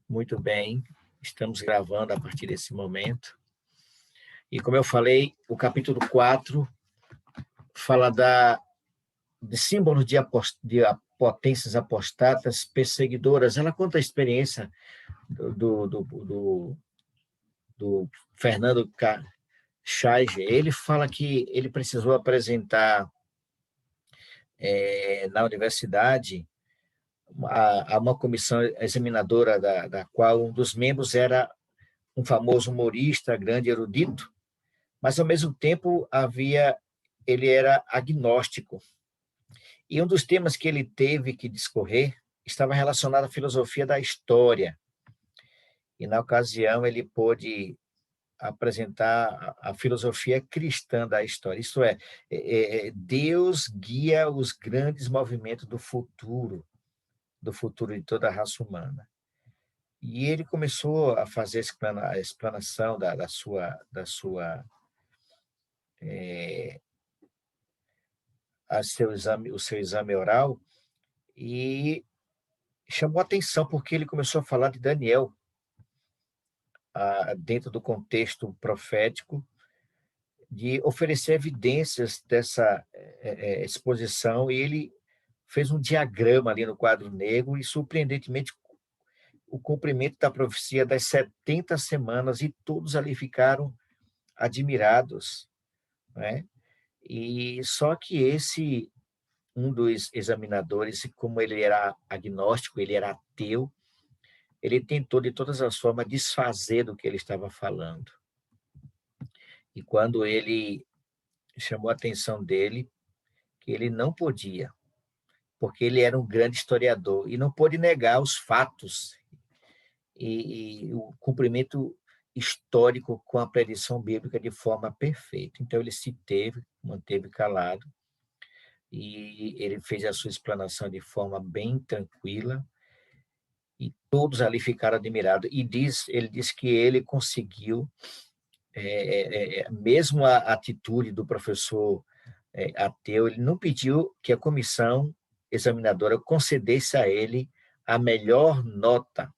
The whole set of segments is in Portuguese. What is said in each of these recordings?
Muito bem, estamos gravando a partir desse momento. E como eu falei, o capítulo 4 fala de símbolos de potências apostatas perseguidoras. Ela conta a experiência do Fernando Chaige. Ele fala que ele precisou apresentar na universidade a uma comissão examinadora da qual um dos membros era um famoso humorista, grande erudito, mas ao mesmo tempo ele era agnóstico. E um dos temas que ele teve que discorrer estava relacionado à filosofia da história. E na ocasião ele pôde apresentar a filosofia cristã da história. Isto é, Deus guia os grandes movimentos do futuro de toda a raça humana. E ele começou a fazer a explanação o seu exame oral, e chamou a atenção porque ele começou a falar de Daniel, dentro do contexto profético, de oferecer evidências dessa exposição, e ele fez um diagrama ali no quadro negro, e, surpreendentemente, o cumprimento da profecia das 70 semanas, e todos ali ficaram admirados, né? E só que um dos examinadores, como ele era agnóstico, ele era ateu, ele tentou de todas as formas desfazer do que ele estava falando. E quando ele chamou a atenção dele, que ele não podia, porque ele era um grande historiador e não pôde negar os fatos e o cumprimento histórico com a predição bíblica de forma perfeita. Então ele manteve calado, e ele fez a sua explanação de forma bem tranquila, e todos ali ficaram admirados. E ele diz que ele conseguiu, mesmo a atitude do professor ateu, ele não pediu que a comissão examinadora concedesse a ele a melhor nota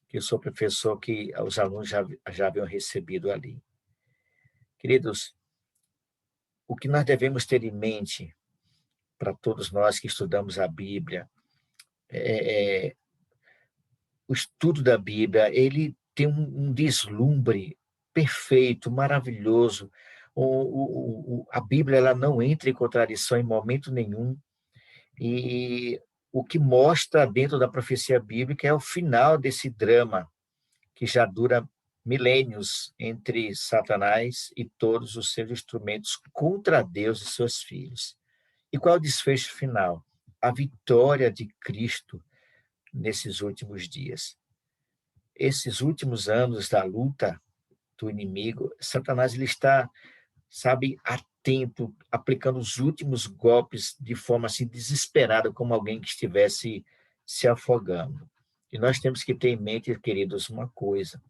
que o seu professor, que os alunos já haviam recebido ali. Queridos, o que nós devemos ter em mente, para todos nós que estudamos a Bíblia, o estudo da Bíblia, ele tem um deslumbre perfeito, maravilhoso. A Bíblia, ela não entra em contradição em momento nenhum, e o que mostra dentro da profecia bíblica é o final desse drama que já dura milênios entre Satanás e todos os seus instrumentos contra Deus e seus filhos. E qual é o desfecho final? A vitória de Cristo nesses últimos dias. Esses últimos anos da luta do inimigo, Satanás ele está, sabe, atento, aplicando os últimos golpes de forma assim desesperada, como alguém que estivesse se afogando. E nós temos que ter em mente, queridos, uma coisa: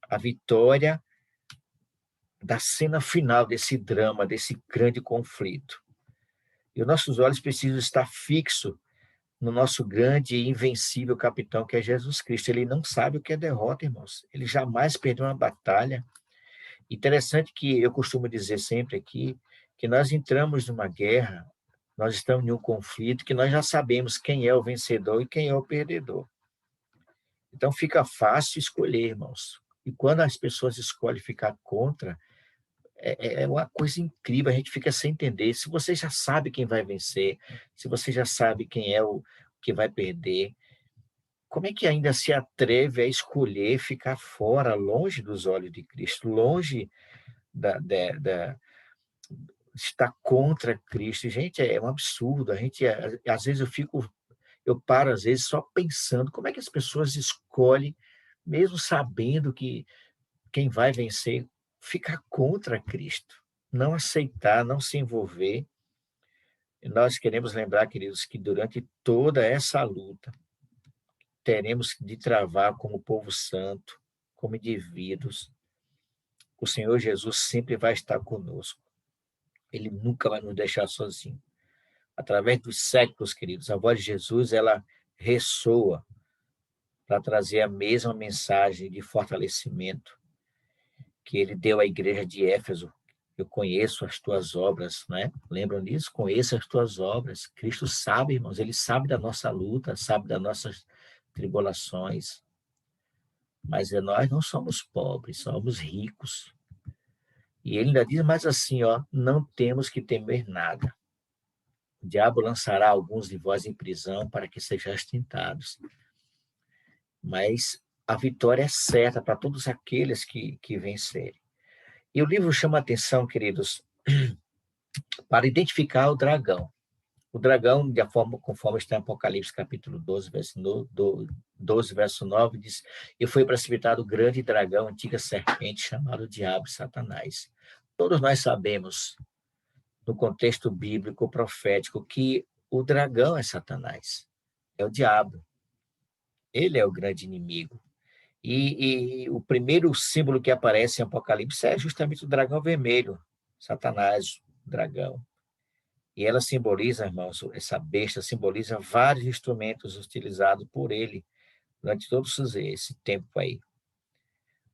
a vitória da cena final desse drama, desse grande conflito. E os nossos olhos precisam estar fixos no nosso grande e invencível capitão, que é Jesus Cristo. Ele não sabe o que é derrota, irmãos. Ele jamais perdeu uma batalha. Interessante que eu costumo dizer sempre aqui, que nós entramos numa guerra, nós estamos em um conflito, que nós já sabemos quem é o vencedor e quem é o perdedor. Então fica fácil escolher, irmãos. E quando as pessoas escolhem ficar contra, é uma coisa incrível, a gente fica sem entender. Se você já sabe quem vai vencer, se você já sabe quem é o que vai perder, como é que ainda se atreve a escolher ficar fora, longe dos olhos de Cristo, longe da estar contra Cristo? Gente, é um absurdo. Às vezes eu paro às vezes só pensando como é que as pessoas escolhem, mesmo sabendo que quem vai vencer, ficar contra Cristo, não aceitar, não se envolver. E nós queremos lembrar, queridos, que durante toda essa luta, teremos de travar como povo santo, como indivíduos. O Senhor Jesus sempre vai estar conosco. Ele nunca vai nos deixar sozinhos. Através dos séculos, queridos, a voz de Jesus, ela ressoa para trazer a mesma mensagem de fortalecimento que ele deu à igreja de Éfeso. Eu conheço as tuas obras, né? Lembram disso? Conheço as tuas obras. Cristo sabe, irmãos, ele sabe da nossa luta, sabe das nossas tribulações. Mas nós não somos pobres, somos ricos. E ele ainda diz mais assim, ó, não temos que temer nada. O diabo lançará alguns de vós em prisão para que sejais tentados. Mas a vitória é certa para todos aqueles que vencerem. E o livro chama a atenção, queridos, para identificar o dragão. O dragão, conforme está em Apocalipse capítulo 12, verso 9, diz: e foi precipitado o grande dragão, antiga serpente, chamado Diabo e Satanás. Todos nós sabemos, no contexto bíblico profético, que o dragão é Satanás, é o diabo. Ele é o grande inimigo. E o primeiro símbolo que aparece em Apocalipse é justamente o dragão vermelho, Satanás, o dragão. E ela simboliza, irmãos, essa besta simboliza vários instrumentos utilizados por ele durante todo esse tempo aí.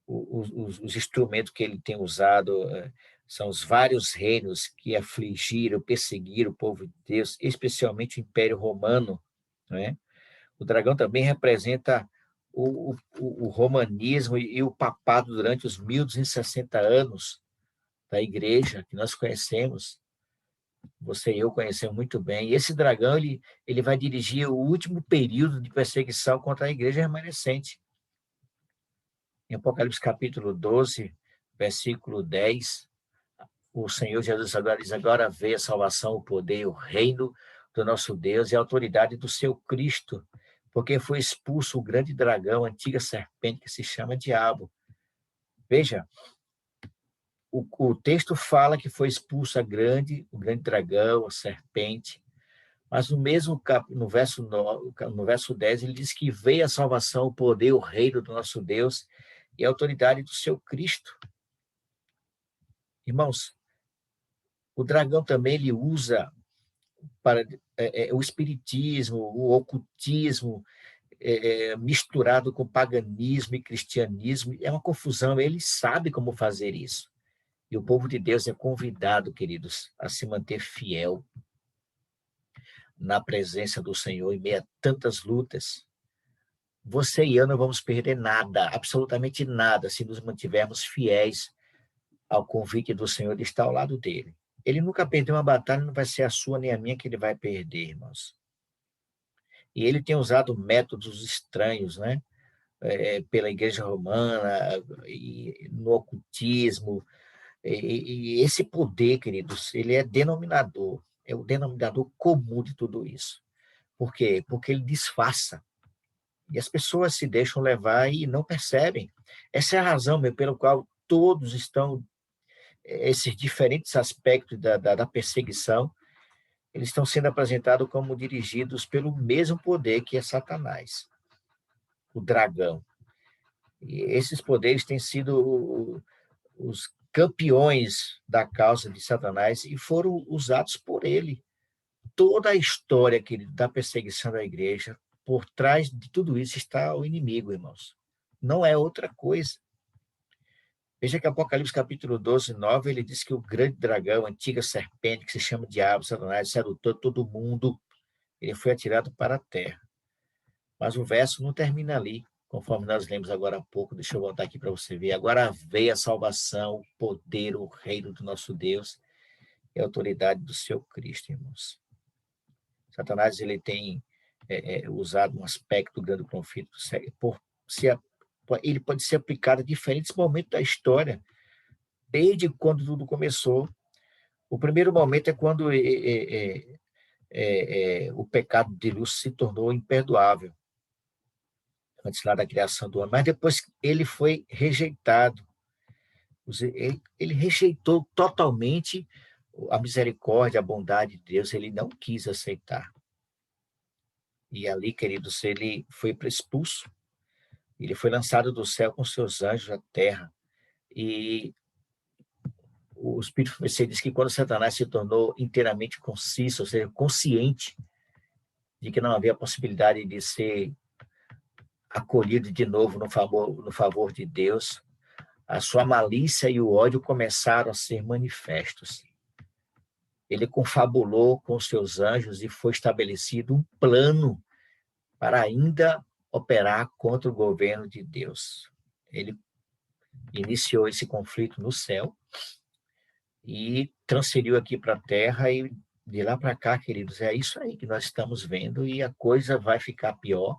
Os instrumentos que ele tem usado são os vários reinos que afligiram, perseguiram o povo de Deus, especialmente o Império Romano, né? O dragão também representa o romanismo e o papado durante os 1260 anos da igreja que nós conhecemos. Você e eu conhecemos muito bem. E esse dragão, ele vai dirigir o último período de perseguição contra a igreja remanescente. Em Apocalipse capítulo 12, versículo 10, o Senhor Jesus agora diz: agora veio a salvação, o poder, o reino do nosso Deus e a autoridade do seu Cristo, porque foi expulso o grande dragão, a antiga serpente que se chama Diabo. Veja, o texto fala que foi expulso o grande dragão, a serpente, mas no verso 10, ele diz que veio a salvação, o poder, o reino do nosso Deus e a autoridade do seu Cristo. Irmãos, o dragão também ele usa para o espiritismo, o ocultismo, misturado com paganismo e cristianismo. É uma confusão, ele sabe como fazer isso. E o povo de Deus é convidado, queridos, a se manter fiel na presença do Senhor em meio a tantas lutas. Você e eu não vamos perder nada, absolutamente nada, se nos mantivermos fiéis ao convite do Senhor de estar ao lado dele. Ele nunca perdeu uma batalha, não vai ser a sua nem a minha que ele vai perder, irmãos. E ele tem usado métodos estranhos, né? Pela Igreja Romana, e no ocultismo. E esse poder, queridos, ele é o denominador comum de tudo isso. Por quê? Porque ele disfarça. E as pessoas se deixam levar e não percebem. Essa é a razão pela qual todos estão, esses diferentes aspectos da perseguição, eles estão sendo apresentados como dirigidos pelo mesmo poder que é Satanás, o dragão. E esses poderes têm sido os campeões da causa de Satanás e foram usados por ele. Toda a história da perseguição da igreja, por trás de tudo isso está o inimigo, irmãos. Não é outra coisa. Veja que Apocalipse capítulo 12, 9, ele diz que o grande dragão, a antiga serpente, que se chama Diabo, Satanás, sedutor, todo mundo, ele foi atirado para a terra. Mas o verso não termina ali, conforme nós lemos agora há pouco. Deixa eu voltar aqui para você ver. Agora veio a salvação, o poder, o reino do nosso Deus e a autoridade do seu Cristo, irmãos. Satanás ele tem usado um aspecto do grande conflito, ele pode ser aplicado em diferentes momentos da história, desde quando tudo começou. O primeiro momento é quando o pecado de Lúcifer se tornou imperdoável, antes lá da criação do homem, mas depois ele foi rejeitado. Ele rejeitou totalmente a misericórdia, a bondade de Deus, ele não quis aceitar. E ali, queridos, ele foi expulso. Ele foi lançado do céu com seus anjos à terra. E o Espírito Profecia diz que quando Satanás se tornou inteiramente conciso, ou seja, consciente de que não havia possibilidade de ser acolhido de novo no favor de Deus, a sua malícia e o ódio começaram a ser manifestos. Ele confabulou com seus anjos e foi estabelecido um plano para ainda operar contra o governo de Deus. Ele iniciou esse conflito no céu e transferiu aqui para a terra, e de lá para cá, queridos, é isso aí que nós estamos vendo, e a coisa vai ficar pior.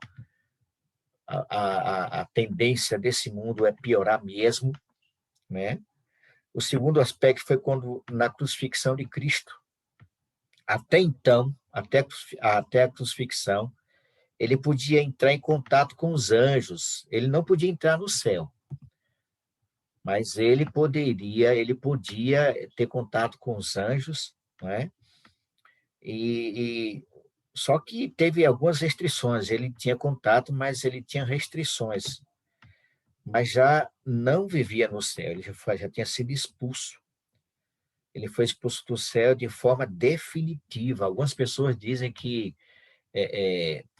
A tendência desse mundo é piorar mesmo, né? O segundo aspecto foi quando, na crucifixão de Cristo, até então, até a crucifixão, ele podia entrar em contato com os anjos, ele não podia entrar no céu, mas ele podia ter contato com os anjos, não é? Só que teve algumas restrições, ele tinha contato, mas ele tinha restrições, mas já não vivia no céu, ele já tinha sido expulso. Ele foi expulso do céu de forma definitiva. Algumas pessoas dizem que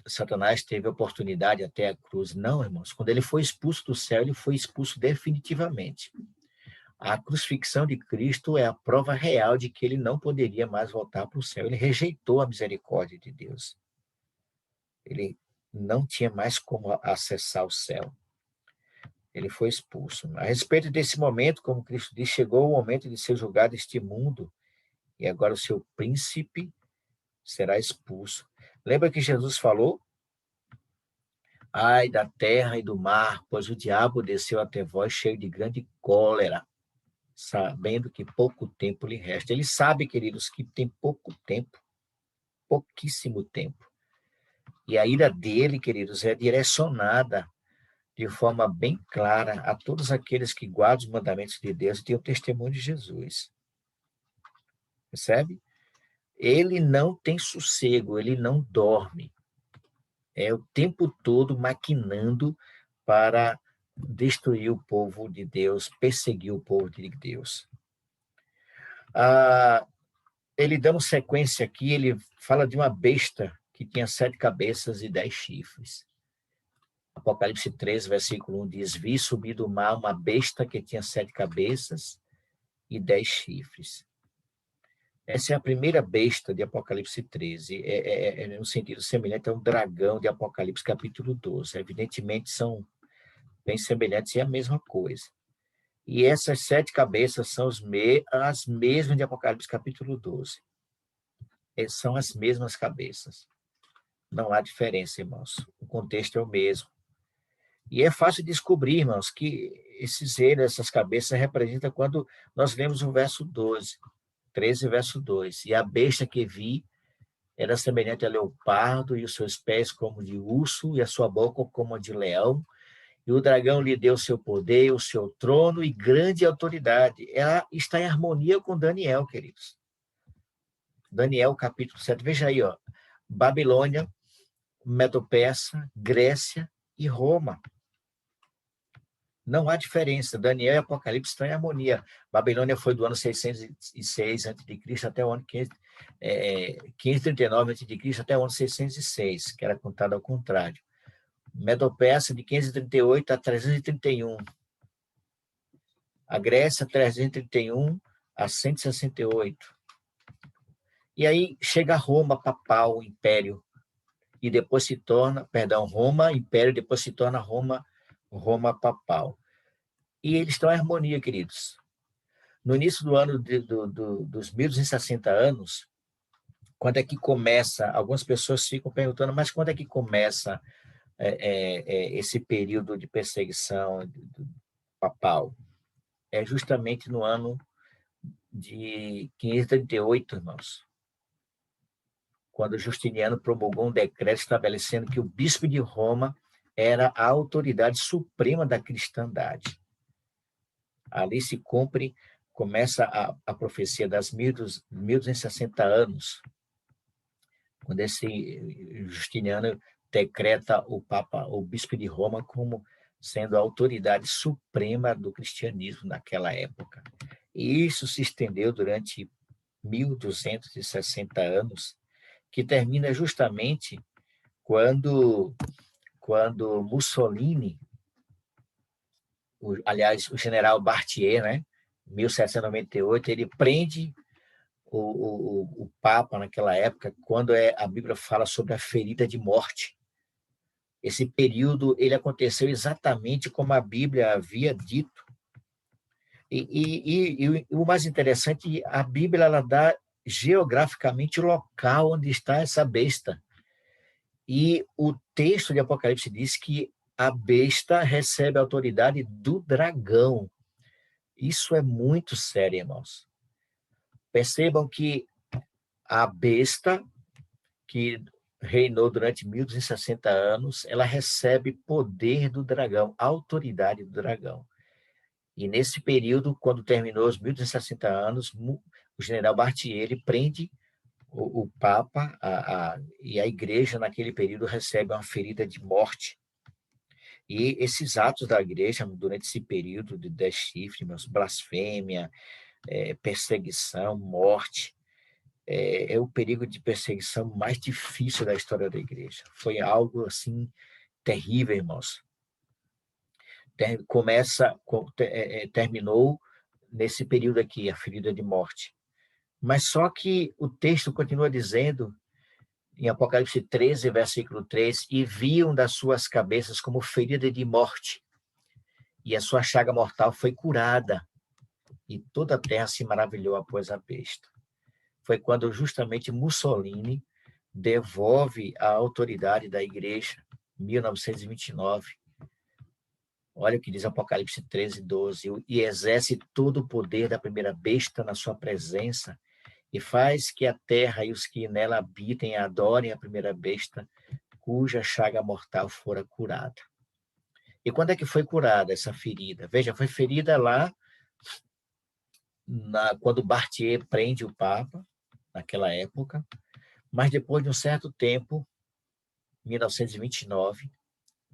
Satanás teve oportunidade até a cruz. Não, irmãos, quando ele foi expulso do céu, ele foi expulso definitivamente. A crucifixão de Cristo é a prova real de que ele não poderia mais voltar para o céu. Ele rejeitou a misericórdia de Deus. Ele não tinha mais como acessar o céu. Ele foi expulso. A respeito desse momento, como Cristo diz, chegou o momento de ser julgado este mundo, e agora o seu príncipe será expulso. Lembra que Jesus falou? Ai da terra e do mar, pois o diabo desceu até vós cheio de grande cólera, sabendo que pouco tempo lhe resta. Ele sabe, queridos, que tem pouco tempo, pouquíssimo tempo. E a ira dele, queridos, é direcionada de forma bem clara a todos aqueles que guardam os mandamentos de Deus e têm o testemunho de Jesus. Percebe? Ele não tem sossego, ele não dorme. É o tempo todo maquinando para destruir o povo de Deus, perseguir o povo de Deus. Ele dando sequência aqui, ele fala de uma besta que tinha 7 cabeças e 10 chifres. Apocalipse 13, versículo 1 diz: vi subir do mar uma besta que tinha 7 cabeças e 10 chifres. Essa é a primeira besta de Apocalipse 13. É no sentido semelhante a um dragão de Apocalipse capítulo 12. Evidentemente, são bem semelhantes e a mesma coisa. E essas 7 cabeças são as mesmas de Apocalipse capítulo 12. São as mesmas cabeças. Não há diferença, irmãos. O contexto é o mesmo. E é fácil descobrir, irmãos, que essas cabeças representam quando nós lemos o verso 12, 13, verso 2. E a besta que vi era semelhante a leopardo, e os seus pés como de urso, e a sua boca como a de leão. E o dragão lhe deu seu poder, o seu trono e grande autoridade. Ela está em harmonia com Daniel, queridos. Daniel, capítulo 7. Veja aí, ó. Babilônia, Medo-Persa, Grécia e Roma. Não há diferença. Daniel e Apocalipse estão em harmonia. Babilônia foi do ano 606 a.C. até o ano 539 a.C. até o ano 606, que era contado ao contrário. Medo-Persa de 538 a 331. A Grécia, 331 a 168. E aí chega Roma, papal, império, e depois se torna, Roma, império, depois se torna Roma papal. E eles estão em harmonia, queridos. No início do ano dos 1260 anos, quando é que começa? Algumas pessoas ficam perguntando, mas quando é que começa esse período de perseguição papal? É justamente no ano de 538, irmãos, quando Justiniano promulgou um decreto estabelecendo que o bispo de Roma era a autoridade suprema da cristandade. Ali se começa a profecia das 1260 anos, quando esse Justiniano decreta o bispo de Roma como sendo a autoridade suprema do cristianismo naquela época. E isso se estendeu durante 1260 anos, que termina justamente quando quando Mussolini, aliás, o general Barthier, né, em 1798, ele prende o Papa naquela época, quando a Bíblia fala sobre a ferida de morte. Esse período ele aconteceu exatamente como a Bíblia havia dito. E o mais interessante, a Bíblia ela dá geograficamente o local onde está essa besta. E o texto de Apocalipse diz que a besta recebe a autoridade do dragão. Isso é muito sério, irmãos. Percebam que a besta, que reinou durante 1260 anos, ela recebe poder do dragão, autoridade do dragão. E nesse período, quando terminou os 1260 anos, o general Barthier prende o Papa e a igreja, naquele período, recebe uma ferida de morte. E esses atos da igreja, durante esse período de 10 chifres, blasfêmia, perseguição, morte, é o período de perseguição mais difícil da história da igreja. Foi algo, assim, terrível, irmãos. Terminou nesse período aqui, a ferida de morte. Mas só que o texto continua dizendo, em Apocalipse 13, versículo 3, e viam das suas cabeças como ferida de morte, e a sua chaga mortal foi curada, e toda a terra se maravilhou após a besta. Foi quando justamente Mussolini devolve a autoridade da igreja, em 1929. Olha o que diz Apocalipse 13, 12. E exerce todo o poder da primeira besta na sua presença, e faz que a terra e os que nela habitem adorem a primeira besta, cuja chaga mortal fora curada. E quando é que foi curada essa ferida? Veja, foi ferida lá quando Barthier prende o Papa, naquela época, mas depois de um certo tempo, 1929,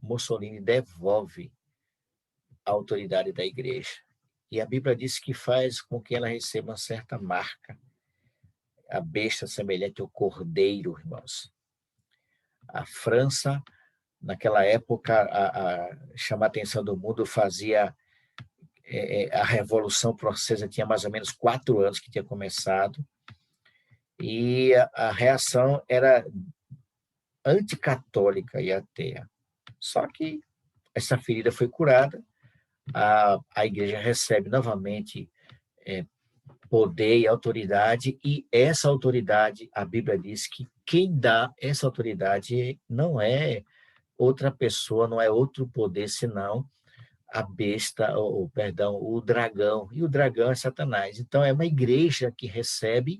Mussolini devolve a autoridade da igreja. E a Bíblia diz que faz com que ela receba uma certa marca. A besta semelhante ao cordeiro, irmãos. A França, naquela época, chamar a atenção do mundo, fazia a Revolução Francesa, tinha mais ou menos 4 anos que tinha começado, e a reação era anticatólica e ateia. Só que essa ferida foi curada, a igreja recebe novamente poder e autoridade, e essa autoridade, a Bíblia diz que quem dá essa autoridade não é outra pessoa, não é outro poder, senão a besta, perdão, o dragão. E o dragão é Satanás. Então, é uma igreja que recebe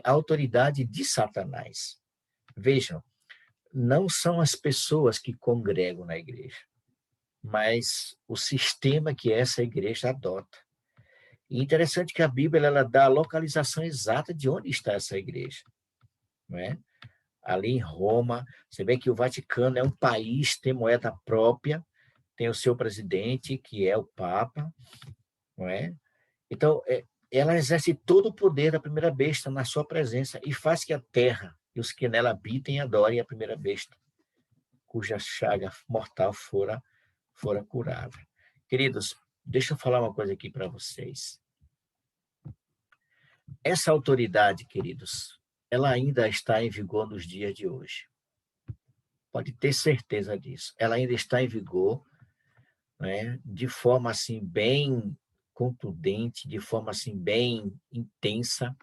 a autoridade de Satanás. Vejam, não são as pessoas que congregam na igreja, mas o sistema que essa igreja adota. E interessante que a Bíblia ela dá a localização exata de onde está essa igreja, não é? Ali em Roma, você vê que o Vaticano é um país, tem moeda própria, tem o seu presidente, que é o Papa, não é? Então, ela exerce todo o poder da primeira besta na sua presença e faz que a terra e os que nela habitem adorem a primeira besta, cuja chaga mortal fora curada. Queridos, deixa eu falar uma coisa aqui para vocês. Essa autoridade, queridos, ela ainda está em vigor nos dias de hoje. Pode ter certeza disso. Ela ainda está em vigor, né, de forma assim bem contundente, de forma assim bem intensa.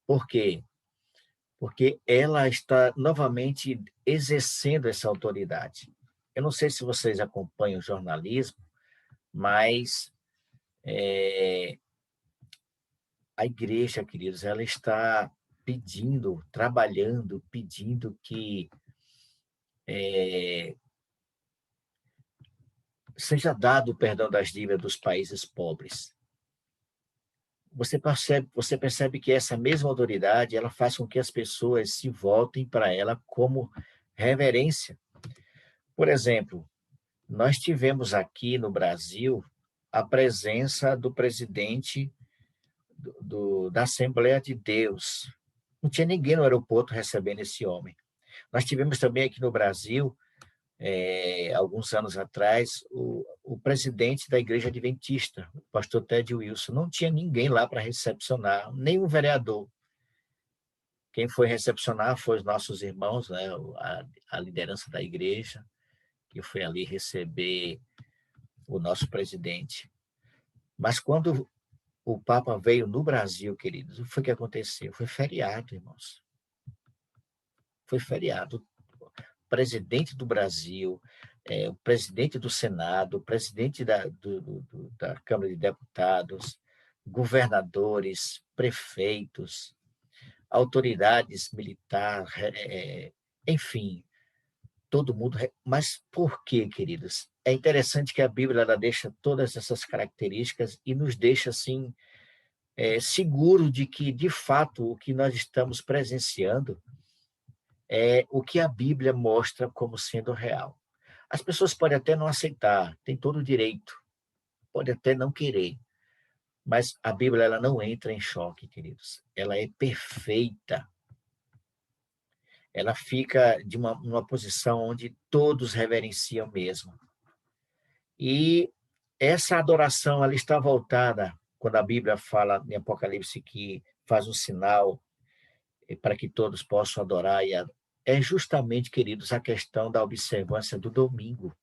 Por quê? Porque ela está novamente exercendo essa autoridade. Eu não sei se vocês acompanham o jornalismo, mas a igreja, queridos, ela está pedindo, trabalhando, pedindo que seja dado o perdão das dívidas dos países pobres. Você percebe que essa mesma autoridade, ela faz com que as pessoas se voltem para ela como reverência. Por exemplo, nós tivemos aqui no Brasil a presença do presidente da Assembleia de Deus. Não tinha ninguém no aeroporto recebendo esse homem. Nós tivemos também aqui no Brasil alguns anos atrás, o presidente da Igreja Adventista, o pastor Ted Wilson, não tinha ninguém lá para recepcionar, nem um vereador. Quem foi recepcionar foi os nossos irmãos, né, a liderança da igreja, que foi ali receber o nosso presidente. Mas quando o Papa veio no Brasil, queridos, o que foi que aconteceu? Foi feriado, irmãos. Foi feriado. O presidente do Brasil, o presidente do Senado, o presidente da Câmara de Deputados, governadores, prefeitos, autoridades militares, enfim, todo mundo. Mas por quê, queridos? É interessante que a Bíblia ela deixa todas essas características e nos deixa assim seguro de que, de fato, o que nós estamos presenciando é o que a Bíblia mostra como sendo real. As pessoas podem até não aceitar, tem todo o direito, pode até não querer, mas a Bíblia ela não entra em choque, queridos. Ela é perfeita. Ela fica de uma posição onde todos reverenciam mesmo. E essa adoração ela está voltada, quando a Bíblia fala em Apocalipse que faz um sinal para que todos possam adorar, é justamente, queridos, a questão da observância do domingo.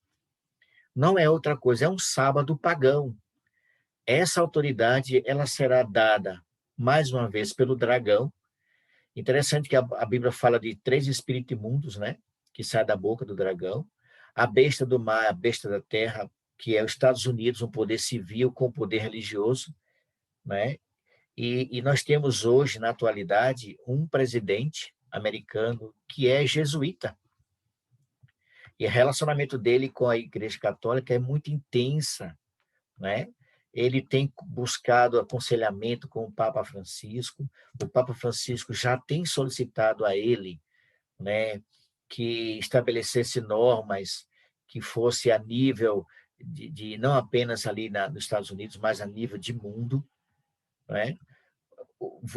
Não é outra coisa, é um sábado pagão. Essa autoridade ela será dada, mais uma vez, pelo dragão. Interessante que a Bíblia fala de 3 espíritos imundos, né? Que saem da boca do dragão. A besta do mar, a besta da terra, que é os Estados Unidos, um poder civil com poder religioso, né? E nós temos hoje, na atualidade, um presidente americano que é jesuíta. E o relacionamento dele com a Igreja Católica é muito intensa, né? Ele tem buscado aconselhamento com o Papa Francisco. O Papa Francisco já tem solicitado a ele, né, que estabelecesse normas que fosse a nível de não apenas ali nos Estados Unidos, mas a nível de mundo, né?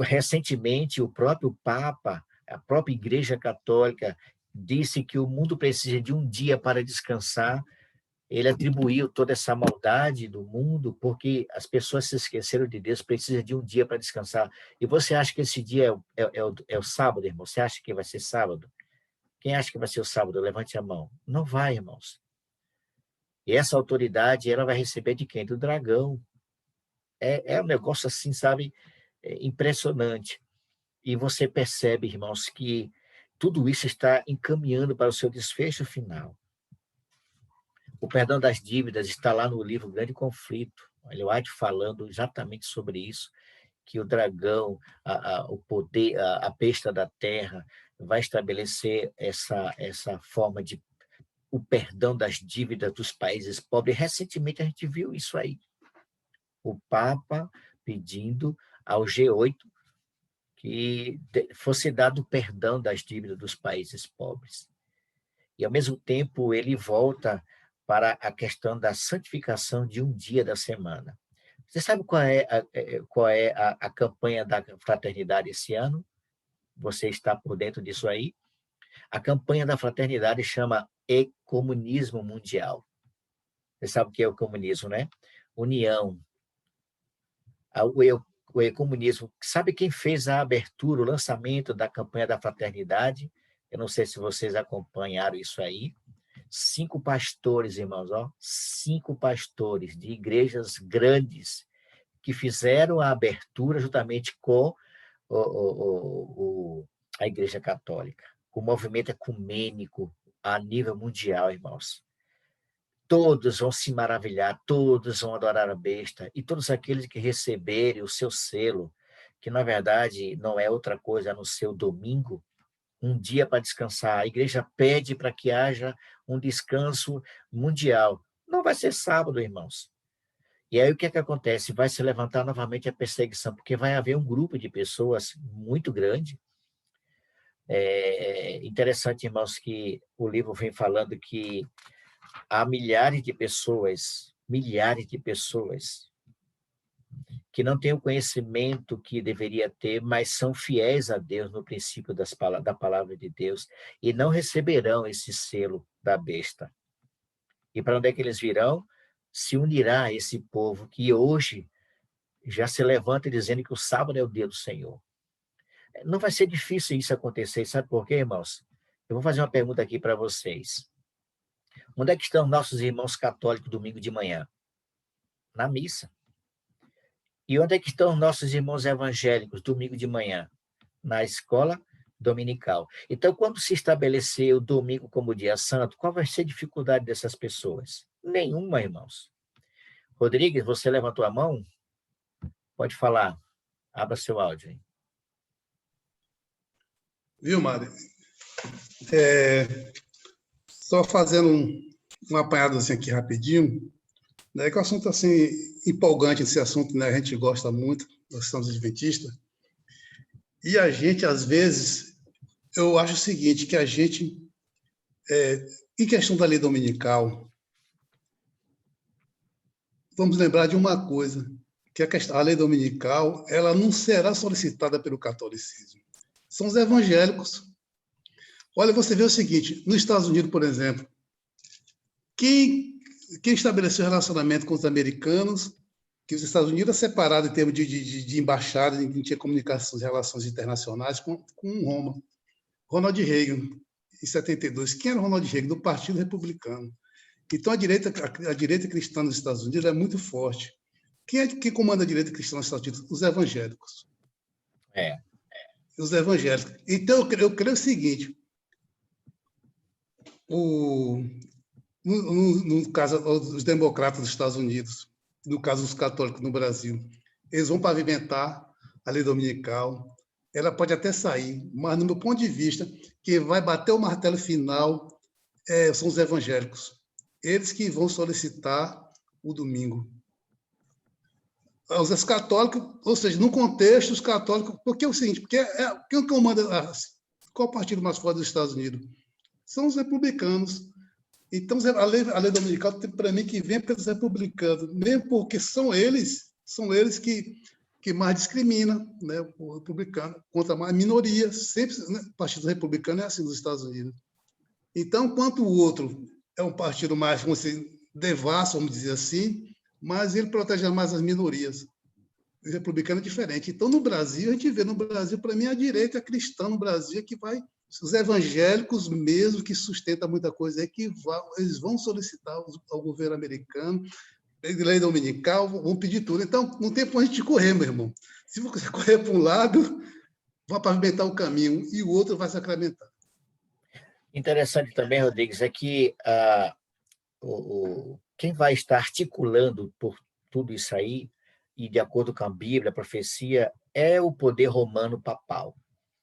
Recentemente, o próprio Papa, a própria Igreja Católica, disse que o mundo precisa de um dia para descansar. Ele atribuiu toda essa maldade do mundo porque as pessoas se esqueceram de Deus, precisa de um dia para descansar. E você acha que esse dia é o sábado, irmão? Você acha que vai ser sábado? Quem acha que vai ser o sábado? Levante a mão. Não vai, irmãos. E essa autoridade, ela vai receber de quem? Do dragão. É um negócio assim, sabe, impressionante. E você percebe, irmãos, que tudo isso está encaminhando para o seu desfecho final. O perdão das dívidas está lá no livro Grande Conflito. Ellen White falando exatamente sobre isso, que o dragão, o poder, a besta da terra, vai estabelecer essa forma de o perdão das dívidas dos países pobres. Recentemente a gente viu isso aí. O Papa pedindo ao G8 que fosse dado o perdão das dívidas dos países pobres. E, ao mesmo tempo, ele volta para a questão da santificação de um dia da semana. Você sabe qual é a campanha da fraternidade esse ano? Você está por dentro disso aí? A campanha da fraternidade chama Ecumenismo Mundial. Você sabe o que é o comunismo, né? União. O ecumenismo. Sabe quem fez a abertura, o lançamento da campanha da fraternidade? Eu não sei se vocês acompanharam isso aí. 5 pastores, irmãos, 5 pastores de igrejas grandes que fizeram a abertura juntamente com a Igreja Católica. O movimento ecumênico a nível mundial, irmãos. Todos vão se maravilhar, todos vão adorar a besta, e todos aqueles que receberem o seu selo, que na verdade não é outra coisa a não ser o domingo, um dia para descansar. A igreja pede para que haja um descanso mundial. Não vai ser sábado, irmãos. E aí o que é que acontece? Vai se levantar novamente a perseguição, porque vai haver um grupo de pessoas muito grande. É interessante, irmãos, que o livro vem falando que há milhares de pessoas que não têm o conhecimento que deveria ter, mas são fiéis a Deus no princípio da palavra de Deus e não receberão esse selo da besta. E para onde é que eles virão? Se unirá a esse povo que hoje já se levanta dizendo que o sábado é o dia do Senhor. Não vai ser difícil isso acontecer, sabe por quê, irmãos? Eu vou fazer uma pergunta aqui para vocês. Onde é que estão nossos irmãos católicos domingo de manhã? Na missa. E onde é que estão nossos irmãos evangélicos domingo de manhã? Na escola dominical. Então, quando se estabelecer o domingo como dia santo, qual vai ser a dificuldade dessas pessoas? Nenhuma, irmãos. Rodrigues, você levantou a mão? Pode falar. Abra seu áudio aí. Viu, Mário? Só fazendo um apanhado assim aqui rapidinho, né, que o assunto assim empolgante, esse assunto, né, a gente gosta muito, nós somos adventistas, e a gente, às vezes, eu acho o seguinte, que a gente, em questão da lei dominical, vamos lembrar de uma coisa, que a lei dominical, ela não será solicitada pelo catolicismo. São os evangélicos. Olha, você vê o seguinte, nos Estados Unidos, por exemplo, quem estabeleceu relacionamento com os americanos, que os Estados Unidos é separado em termos de embaixada, de tinha comunicações e relações internacionais com Roma. Ronald Reagan, em 72. Quem era Ronald Reagan? Do Partido Republicano. Então, a direita cristã nos Estados Unidos é muito forte. Quem é que comanda a direita cristã nos Estados Unidos? Os evangélicos. Os evangélicos. Então, eu creio o seguinte, no caso, os democratas dos Estados Unidos, no caso, os católicos no Brasil, eles vão pavimentar a lei dominical, ela pode até sair, mas, no meu ponto de vista, quem vai bater o martelo final são os evangélicos. Eles que vão solicitar o domingo. Os católicos, ou seja, no contexto, os católicos, porque é o seguinte, quem comanda, qual partido mais forte dos Estados Unidos? São os republicanos. Então, a lei dominical, para mim, que vem pelos republicanos, mesmo porque são eles que mais discriminam, né, o republicano contra a minoria. Sempre, né, o Partido Republicano é assim nos Estados Unidos. Então, enquanto o outro é um partido mais, vamos dizer, devasso, vamos dizer assim, mas ele protege mais as minorias. O republicano é diferente. Então, no Brasil, a gente vê, para mim, a direita cristã no Brasil é que vai. Os evangélicos mesmo, que sustentam muita coisa, eles vão solicitar ao governo americano, lei dominical, vão pedir tudo. Então, não tem para a gente correr, meu irmão. Se você correr para um lado, vai pavimentar o caminho, e o outro vai sacramentar. Interessante também, Rodrigues, é que quem vai estar articulando por tudo isso aí, e de acordo com a Bíblia, a profecia, é o poder romano papal.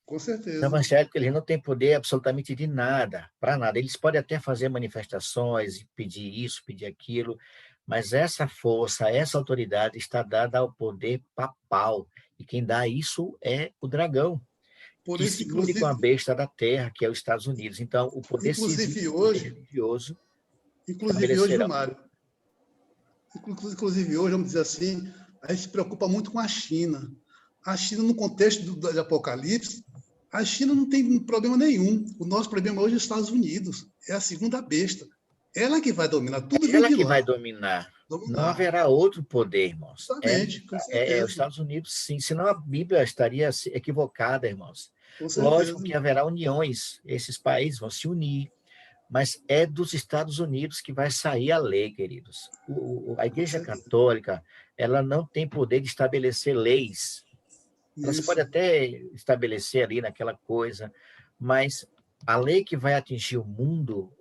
Com certeza. Os evangélicos, eles não têm poder absolutamente de nada, para nada. Eles podem até fazer manifestações, pedir isso, pedir aquilo, mas essa força, essa autoridade está dada ao poder papal. E quem dá isso é o dragão, Por que isso, se une com a besta da terra, que é os Estados Unidos. Então, o poder civil e o poder religioso hoje, Mário, inclusive hoje, vamos dizer assim, a gente se preocupa muito com a China. A China, no contexto do Apocalipse, a China não tem problema nenhum. O nosso problema hoje é os Estados Unidos. É a segunda besta. Ela que vai dominar. Tudo vem ela de que lá. vai dominar. Não haverá outro poder, irmãos. Exatamente, com certeza. Os Estados Unidos, sim. Senão a Bíblia estaria equivocada, irmãos. Com certeza. Lógico que haverá uniões. Esses países vão se unir. Mas é dos Estados Unidos que vai sair a lei, queridos. A Igreja Católica, ela não tem poder de estabelecer leis. Ela se pode até estabelecer ali naquela coisa, mas a lei que vai atingir o mundo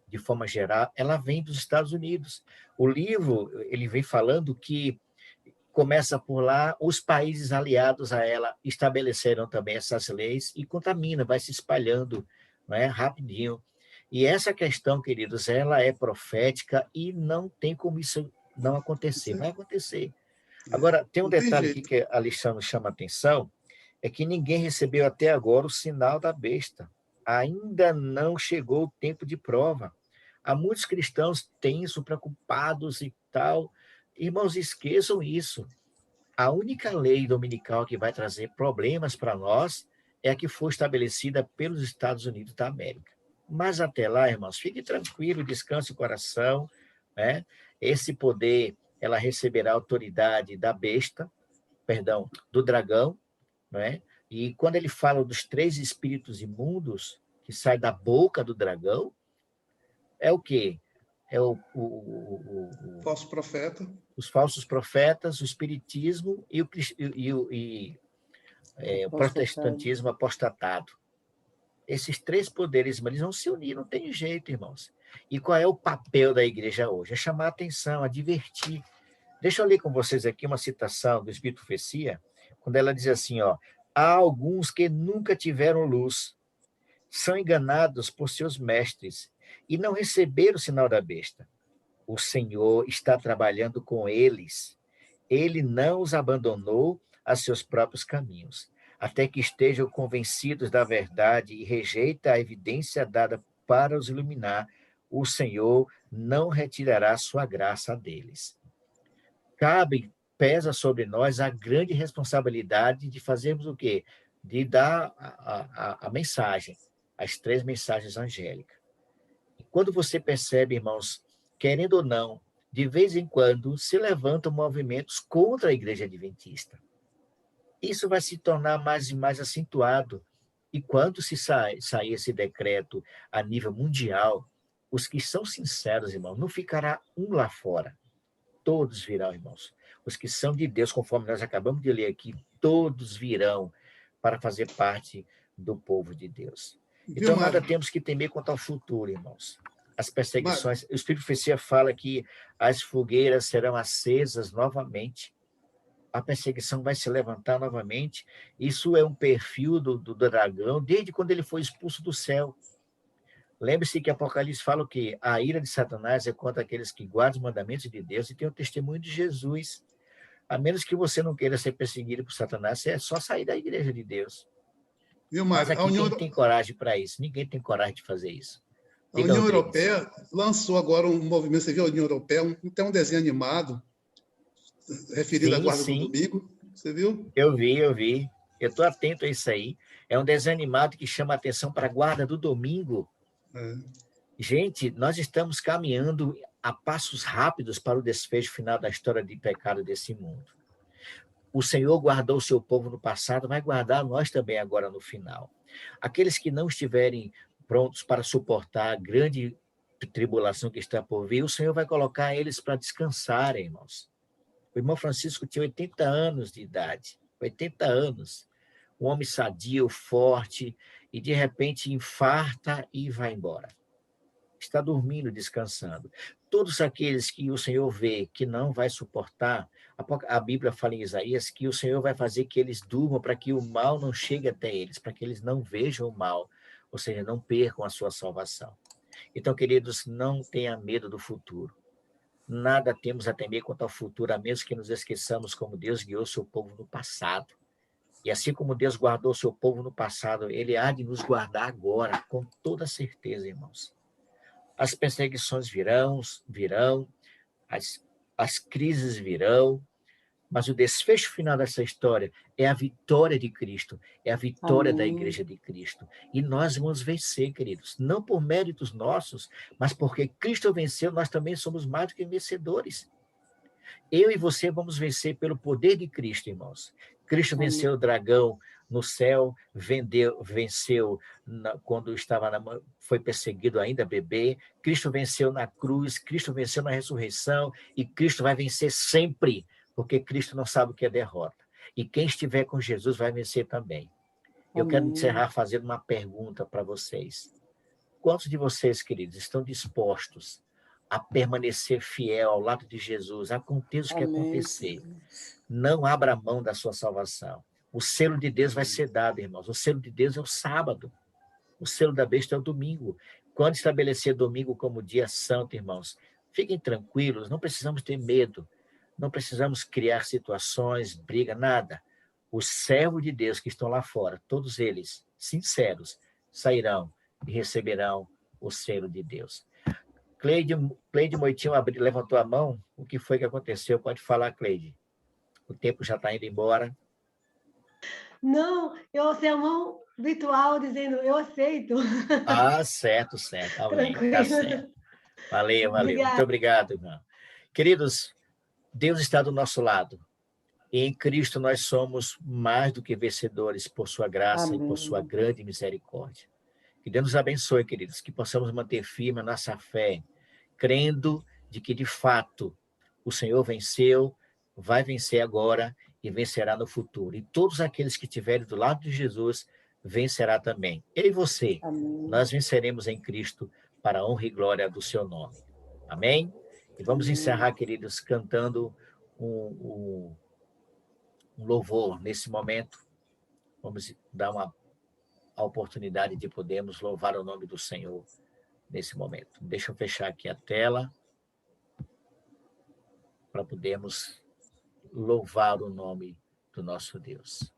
de forma geral, ela vem dos Estados Unidos. O livro, ele vem falando que começa por lá, os países aliados a ela estabeleceram também essas leis e contamina, vai se espalhando, né, rapidinho. E essa questão, queridos, ela é profética e não tem como isso não acontecer. Vai acontecer. Agora, tem um detalhe aqui que a Alexandre chama a atenção, é que ninguém recebeu até agora o sinal da besta. Ainda não chegou o tempo de prova. Há muitos cristãos tensos, preocupados e tal. Irmãos, esqueçam isso. A única lei dominical que vai trazer problemas para nós é a que foi estabelecida pelos Estados Unidos da América. Mas até lá, irmãos, fique tranquilo, descanse o coração, né? Esse poder, ela receberá autoridade da besta, perdão, do dragão, né? E quando ele fala dos 3 espíritos imundos que saem da boca do dragão, é o quê? É Falso profeta. os falsos profetas, o espiritismo e o protestantismo apostatado. Esses 3 poderes, eles vão se unir, não tem jeito, irmãos. E qual é o papel da igreja hoje? É chamar a atenção, advertir. Deixa eu ler com vocês aqui uma citação do Espírito Profecia, quando ela diz assim, ó, há alguns que nunca tiveram luz, são enganados por seus mestres e não receberam o sinal da besta. O Senhor está trabalhando com eles. Ele não os abandonou a seus próprios caminhos, até que estejam convencidos da verdade e rejeita a evidência dada para os iluminar. O Senhor não retirará sua graça deles. Pesa sobre nós a grande responsabilidade de fazermos o quê? De dar a mensagem, as 3 mensagens angélicas. E quando você percebe, irmãos, querendo ou não, de vez em quando se levantam movimentos contra a Igreja Adventista. Isso vai se tornar mais e mais acentuado. E quando se sair esse decreto a nível mundial, os que são sinceros, irmãos, não ficará um lá fora. Todos virão, irmãos. Os que são de Deus, conforme nós acabamos de ler aqui, todos virão para fazer parte do povo de Deus. Viu, Então, nada Mário? temos que temer quanto ao futuro, irmãos. As Mário, perseguições, o Espírito de Profecia fala que as fogueiras serão acesas novamente, a perseguição vai se levantar novamente. Isso é um perfil do dragão, desde quando ele foi expulso do céu. Lembre-se que Apocalipse fala que a ira de Satanás é contra aqueles que guardam os mandamentos de Deus e têm o testemunho de Jesus. A menos que você não queira ser perseguido por Satanás, é só sair da igreja de Deus. viu, Mas Mário? aqui quem tem coragem para isso? Ninguém tem coragem de fazer isso. A Diga, União Rodrigues. Europeia lançou agora um movimento, você viu a União Europeia? Tem um desenho animado referido à Sim, Guarda do sim, Domingo, você viu? eu vi. Eu estou atento a isso aí. É um desenho animado que chama a atenção para a guarda do domingo. É. Gente, nós estamos caminhando a passos rápidos para o desfecho final da história de pecado desse mundo. O Senhor guardou o seu povo no passado, vai guardar nós também agora no final. Aqueles que não estiverem prontos para suportar a grande tribulação que está por vir, o Senhor vai colocar eles para descansarem, irmãos. O irmão Francisco tinha 80 anos de idade, 80 anos. Um homem sadio, forte, e de repente infarta e vai embora. Está dormindo, descansando. Todos aqueles que o Senhor vê que não vai suportar, a Bíblia fala em Isaías que o Senhor vai fazer que eles durmam para que o mal não chegue até eles, para que eles não vejam o mal, ou seja, não percam a sua salvação. Então, queridos, não tenha medo do futuro. Nada temos a temer quanto ao futuro, a menos que nos esqueçamos como Deus guiou seu povo no passado. E assim como Deus guardou seu povo no passado, Ele há de nos guardar agora, com toda certeza, irmãos. As perseguições virão, as crises virão, mas o desfecho final dessa história é a vitória de Cristo, é a vitória da Igreja de Cristo. E nós vamos vencer, queridos, não por méritos nossos, mas porque Cristo venceu, nós também somos mais do que vencedores. Eu e você vamos vencer pelo poder de Cristo, irmãos. Cristo venceu o dragão no céu, venceu quando foi perseguido ainda bebê. Cristo venceu na cruz, Cristo venceu na ressurreição e Cristo vai vencer sempre, porque Cristo não sabe o que é derrota. E quem estiver com Jesus vai vencer também. Eu quero encerrar fazendo uma pergunta para vocês. Quantos de vocês, queridos, estão dispostos a permanecer fiel ao lado de Jesus, aconteça o que acontecer? Não abra mão da sua salvação. O selo de Deus vai ser dado, irmãos. O selo de Deus é o sábado. O selo da besta é o domingo. Quando estabelecer domingo como dia santo, irmãos, fiquem tranquilos, não precisamos ter medo. Não precisamos criar situações, briga, nada. Os servos de Deus que estão lá fora, todos eles, sinceros, sairão e receberão o selo de Deus. Cleide Moitinho levantou a mão. O que foi que aconteceu? Pode falar, Cleide. O tempo já está indo embora. Não, Anselmo, virtual dizendo, eu aceito. Ah, certo. Amém. Tá Tranquilo. certo. Valeu. Muito Obrigada. obrigado, irmão. Queridos, Deus está do nosso lado. E em Cristo nós somos mais do que vencedores por sua graça e por sua grande misericórdia. Que Deus nos abençoe, queridos, que possamos manter firme a nossa fé, crendo de que, de fato, o Senhor venceu, vai vencer agora e vencerá no futuro. E todos aqueles que estiverem do lado de Jesus, vencerá também. Eu e você, nós venceremos em Cristo para a honra e glória do seu nome. Amém? E vamos encerrar, queridos, cantando um louvor nesse momento. Vamos dar a oportunidade de podermos louvar o nome do Senhor nesse momento. Deixa eu fechar aqui a tela para podermos louvar o nome do nosso Deus.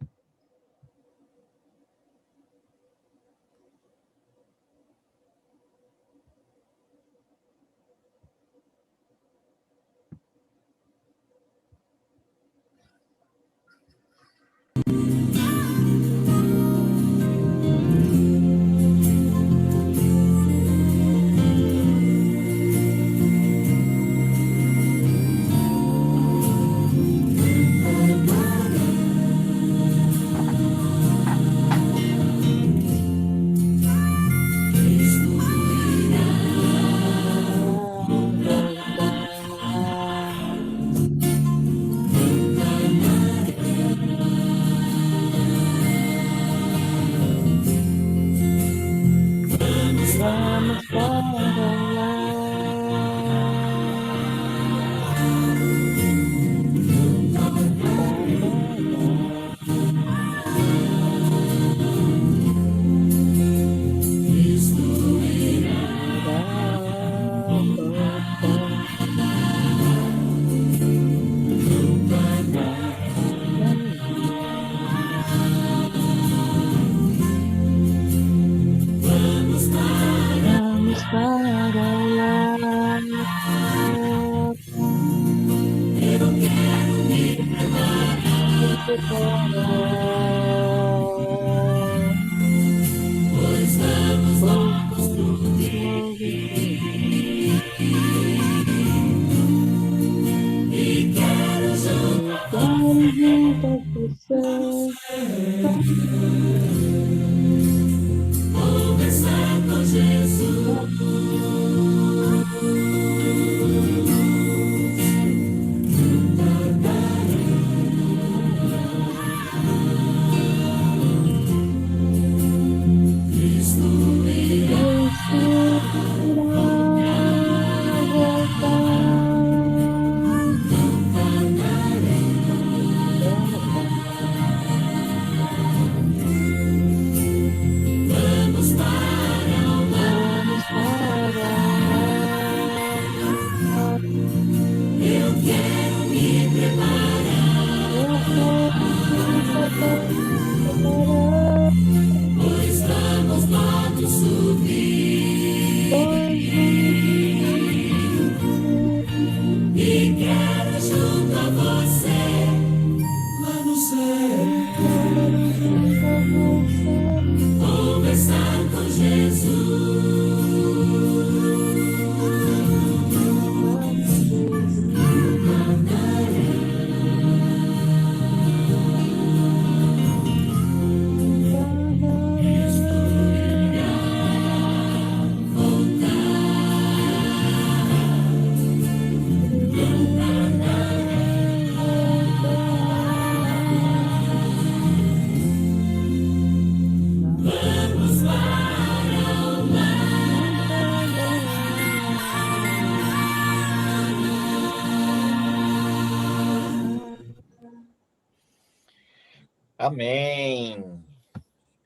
Amém.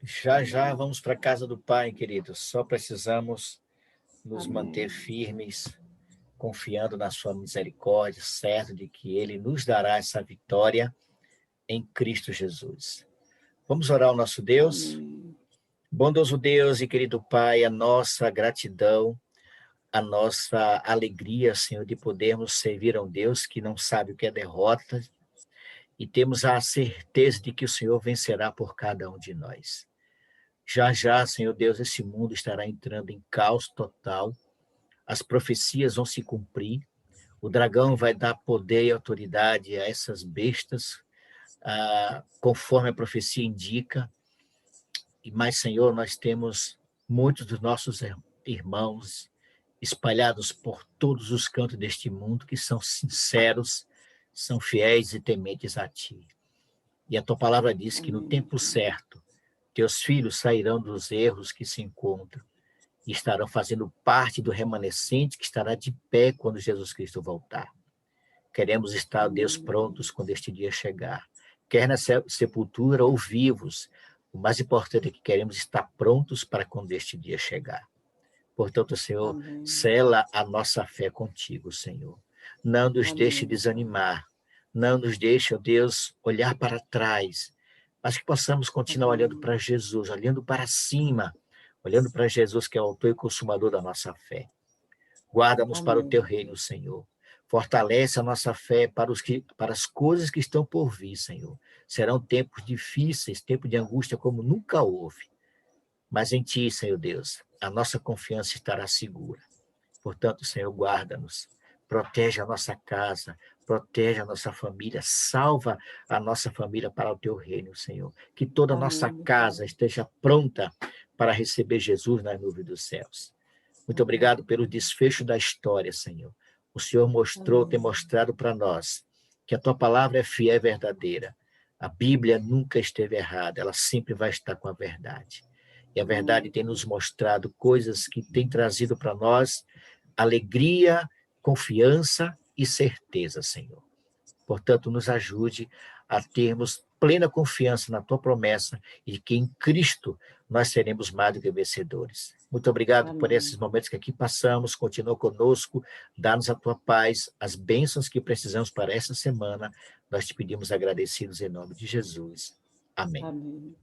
Já vamos para a casa do Pai, queridos. Só precisamos nos manter firmes, confiando na sua misericórdia, certo de que Ele nos dará essa vitória em Cristo Jesus. Vamos orar ao nosso Deus? Bondoso Deus e querido Pai, a nossa gratidão, a nossa alegria, Senhor, de podermos servir a um Deus que não sabe o que é derrota, e temos a certeza de que o Senhor vencerá por cada um de nós. Já já, Senhor Deus, esse mundo estará entrando em caos total, as profecias vão se cumprir, o dragão vai dar poder e autoridade a essas bestas, conforme a profecia indica. Mas, Senhor, nós temos muitos dos nossos irmãos espalhados por todos os cantos deste mundo que são sinceros, são fiéis e tementes a Ti. E a Tua palavra diz que no tempo certo, Teus filhos sairão dos erros que se encontram e estarão fazendo parte do remanescente que estará de pé quando Jesus Cristo voltar. Queremos estar, Deus, prontos quando este dia chegar. Quer na sepultura ou vivos, o mais importante é que queremos estar prontos para quando este dia chegar. Portanto, Senhor, Amém. sela a nossa fé contigo, Senhor. Não nos deixe desanimar. Não nos deixe, ó Deus, olhar para trás, mas que possamos continuar olhando para Jesus, olhando para cima, olhando para Jesus, que é o autor e consumador da nossa fé. Guarda-nos para o teu reino, Senhor. Fortalece a nossa fé para as coisas que estão por vir, Senhor. Serão tempos difíceis, tempos de angústia como nunca houve. Mas em Ti, Senhor Deus, a nossa confiança estará segura. Portanto, Senhor, guarda-nos. Protege a nossa casa, protege a nossa família, salva a nossa família para o Teu reino, Senhor. Que toda a nossa casa esteja pronta para receber Jesus nas nuvens dos céus. Muito obrigado pelo desfecho da história, Senhor. O Senhor tem mostrado para nós que a Tua palavra é fiel e verdadeira. A Bíblia nunca esteve errada, ela sempre vai estar com a verdade. E a verdade tem nos mostrado coisas que têm trazido para nós alegria, confiança e certeza, Senhor. Portanto, nos ajude a termos plena confiança na Tua promessa e que em Cristo nós seremos mais do que vencedores. Muito obrigado por esses momentos que aqui passamos. Continua conosco, dá-nos a Tua paz, as bênçãos que precisamos para essa semana. Nós te pedimos agradecidos em nome de Jesus. Amém. Amém.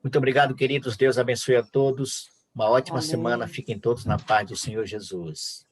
Muito obrigado, queridos. Deus abençoe a todos. Uma ótima semana. Fiquem todos na paz do Senhor Jesus.